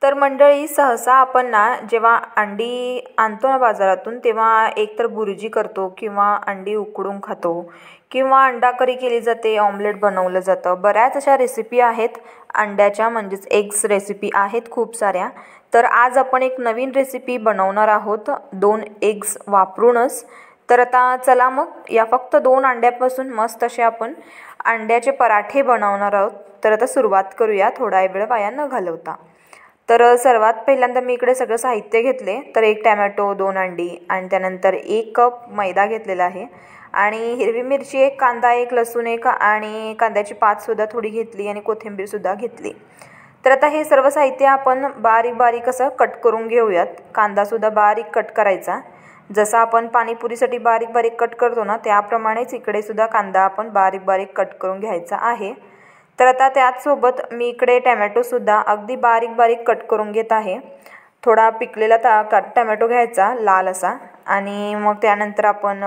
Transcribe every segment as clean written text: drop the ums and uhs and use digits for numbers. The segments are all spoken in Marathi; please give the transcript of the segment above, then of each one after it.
तर मंडळी, सहसा आपण ना जेव्हा अंडी आणतो ना बाजारातून, तेव्हा एकतर बुर्जी करतो किंवा अंडी उकडून खातो किंवा अंडा करी केली जाते, ऑमलेट बनवलं जातं. बऱ्याच अशा रेसिपी आहेत अंड्याच्या, म्हणजेच एग्स रेसिपी आहेत खूप साऱ्या. तर आज आपण एक नवीन रेसिपी बनवणार आहोत 2 एग्स वापरूनच. तर आता चला मग या फक्त 2 अंड्यापासून मस्त असे आपण अंड्याचे पराठे बनवणार आहोत. तर आता सुरुवात करूया थोडा वेळ वाया न घालवता. तर सर्वात पहिल्यांदा मी इकडे सगळं साहित्य घेतले. तर 1 टोमॅटो, 2 अंडी आणि त्यानंतर 1 कप मैदा घेतलेला आहे आणि हिरवी मिरची 1, कांदा 1, लसूण 1 आणि कांद्याची पातसुद्धा थोडी घेतली आणि कोथिंबीरसुद्धा घेतली. तर आता हे सर्व साहित्य आपण बारीक बारीक असं कट करून घेऊयात. कांदासुद्धा बारीक कट करायचा, जसं आपण पाणीपुरीसाठी बारीक बारीक कट करतो ना, त्याप्रमाणेच इकडे सुद्धा कांदा आपण बारीक बारीक कट करून घ्यायचा आहे. तर आता त्याचसोबत मी इकडे टोमॅटोसुद्धा अगदी बारीक बारीक कट करून घेत आहे. थोडा पिकलेला टोमॅटो घ्यायचा लाल असा आणि मग त्यानंतर आपण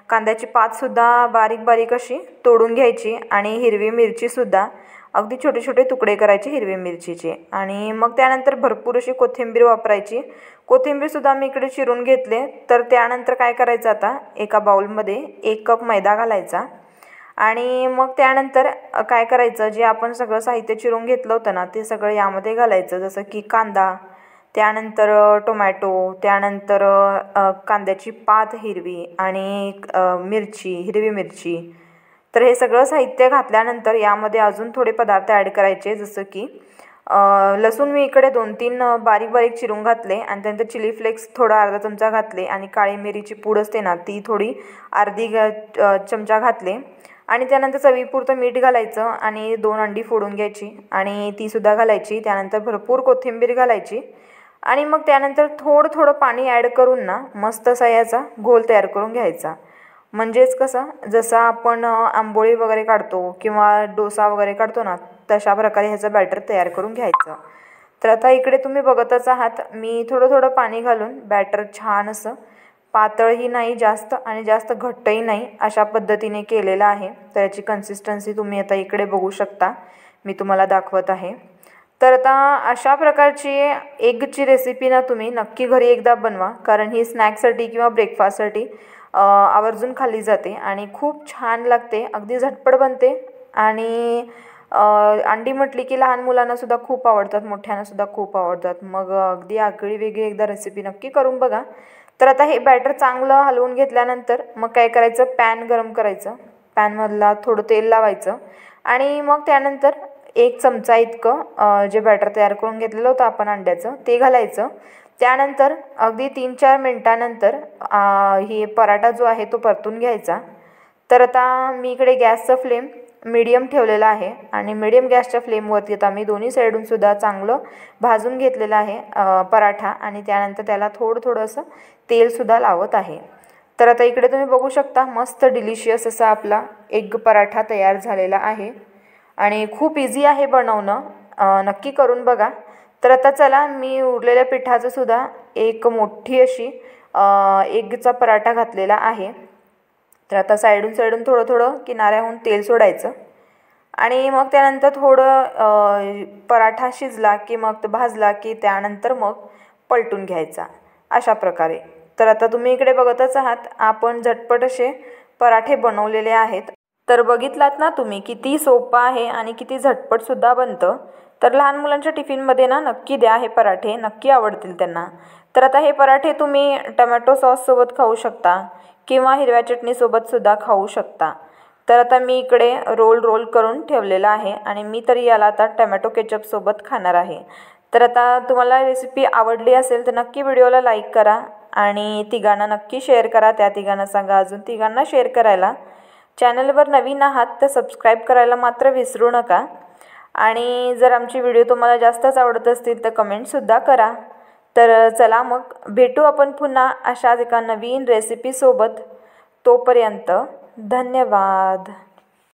कांद्याची पातसुद्धा बारीक बारीक अशी तोडून घ्यायची आणि हिरवी मिरचीसुद्धा अगदी छोटे छोटे तुकडे करायचे हिरवी मिरचीचे आणि मग त्यानंतर भरपूर अशी कोथिंबीर वापरायची. कोथिंबीरसुद्धा मी इकडे चिरून घेतले. तर त्यानंतर काय करायचं, आता एका बाउलमध्ये 1 कप मैदा घालायचा आणि मग त्यानंतर काय करायचं, जे आपण सगळं साहित्य चिरून घेतलं होतं ना, ते सगळं यामध्ये घालायचं. जसं की कांदा, त्यानंतर टोमॅटो, त्यानंतर कांद्याची पात हिरवी आणि मिरची, हिरवी मिरची. तर हे सगळं साहित्य घातल्यानंतर यामध्ये अजून थोडे पदार्थ ॲड करायचे, जसं की लसूण मी इकडे 2-3 बारीक बारीक चिरून घातले आणि त्यानंतर चिली फ्लेक्स थोडा अर्धा चमचा घातले आणि काळी मिरीची पूड असते ना, ती थोडी अर्धी चमचा घातले आणि त्यानंतर चवीपुरतं मीठ घालायचं आणि 2 अंडी फोडून घ्यायची आणि तीसुद्धा घालायची. त्यानंतर भरपूर कोथिंबीर घालायची आणि मग त्यानंतर थोडं पाणी ॲड करून ना मस्त असा याचा घोल तयार करून घ्यायचा. म्हणजेच कसं, जसं आपण आंबोळी वगैरे काढतो किंवा डोसा वगैरे काढतो ना, तशा प्रकारे ह्याचं बॅटर तयार करून घ्यायचं. तर आता इकडे तुम्ही बघतच आहात, मी थोडं पाणी घालून बॅटर छान असं पातळही नाही जास्त आणि जास्त घट्टही नाही अशा पद्धतीने केलेलं आहे. तर याची कन्सिस्टन्सी तुम्ही आता इकडे बघू शकता, मी तुम्हाला दाखवत आहे. तर आता अशा प्रकारची एगची रेसिपी ना तुम्ही नक्की घरी एकदा बनवा, कारण ही स्नॅक्ससाठी किंवा ब्रेकफास्टसाठी आवर्जून खाल्ली जाते आणि खूप छान लागते, अगदी झटपट बनते आणि अंडी म्हटली की लहान मुलांनासुद्धा खूप आवडतात, मोठ्यांनासुद्धा खूप आवडतात. मग अगदी आगळी वेगळी एकदा रेसिपी नक्की करून बघा. तर आता हे बॅटर चांगलं हलवून घेतल्यानंतर मग काय करायचं, पॅन गरम करायचं, पॅनमधला थोडं तेल लावायचं आणि मग त्यानंतर 1 चमचा इतकं जे बॅटर तयार करून घेतलेलं होतं आपण अंड्याचं, ते घालायचं. त्यानंतर अगदी 3-4 मिनटानंतर हे पराठा जो आहे तो परतून घ्यायचा. तर आता मी इकडे गॅसचा फ्लेम मीडियम ठेवलेला आहे आणि मीडियम गॅसच्या फ्लेमवरती आता मी दोन्ही साईडूनसुद्धा चांगलं भाजून घेतलेलं आहे पराठा आणि त्यानंतर त्याला थोडं असं तेलसुद्धा लावत आहे. तर आता इकडे तुम्ही बघू शकता, मस्त डिलिशियस असा आपला एग पराठा तयार झालेला आहे आणि खूप इझी आहे बनवणं, नक्की करून बघा. तर आता चला, मी उरलेल्या पिठाचं सुद्धा एक मोठी अशी एगचा पराठा घातलेला आहे. तर आता साईडून थोडं किनाऱ्याहून तेल सोडायचं आणि मग त्यानंतर थोडं पराठा शिजला की मग भाजला की त्यानंतर मग पलटून घ्यायचा अशा प्रकारे. तर आता तुम्ही इकडे बघतच आहात, आपण झटपट असे पराठे बनवलेले आहेत. तर बघितलात ना तुम्ही, किती सोपं आहे आणि किती झटपटसुद्धा बनतं. तर लहान मुलांच्या टिफिनमध्ये ना नक्की द्या, हे पराठे नक्की आवडतील त्यांना. तर आता हे पराठे तुम्ही टोमॅटो सॉससोबत खाऊ शकता किंवा हिरव्या चटणीसोबतसुद्धा खाऊ शकता. तर आता मी इकडे रोल करून ठेवलेला आहे आणि मी तरी याला आता टोमॅटो केचपसोबत खाणार आहे. तर आता तुम्हाला रेसिपी आवडली असेल तर नक्की व्हिडिओला लाईक करा आणि तिघांना नक्की शेअर करा. त्या तिघांना सांगा अजून तिघांना शेअर करायला. चॅनलवर नवीन आहात तर सबस्क्राईब करायला मात्र विसरू नका आणि जर आमची व्हिडिओ तुम्हाला जास्तच आवडत असतील तर कमेंटसुद्धा करा. तर चला मग भेटू आपण पुन्हा अशाच एका नवीन रेसिपीसोबत. तोपर्यंत धन्यवाद.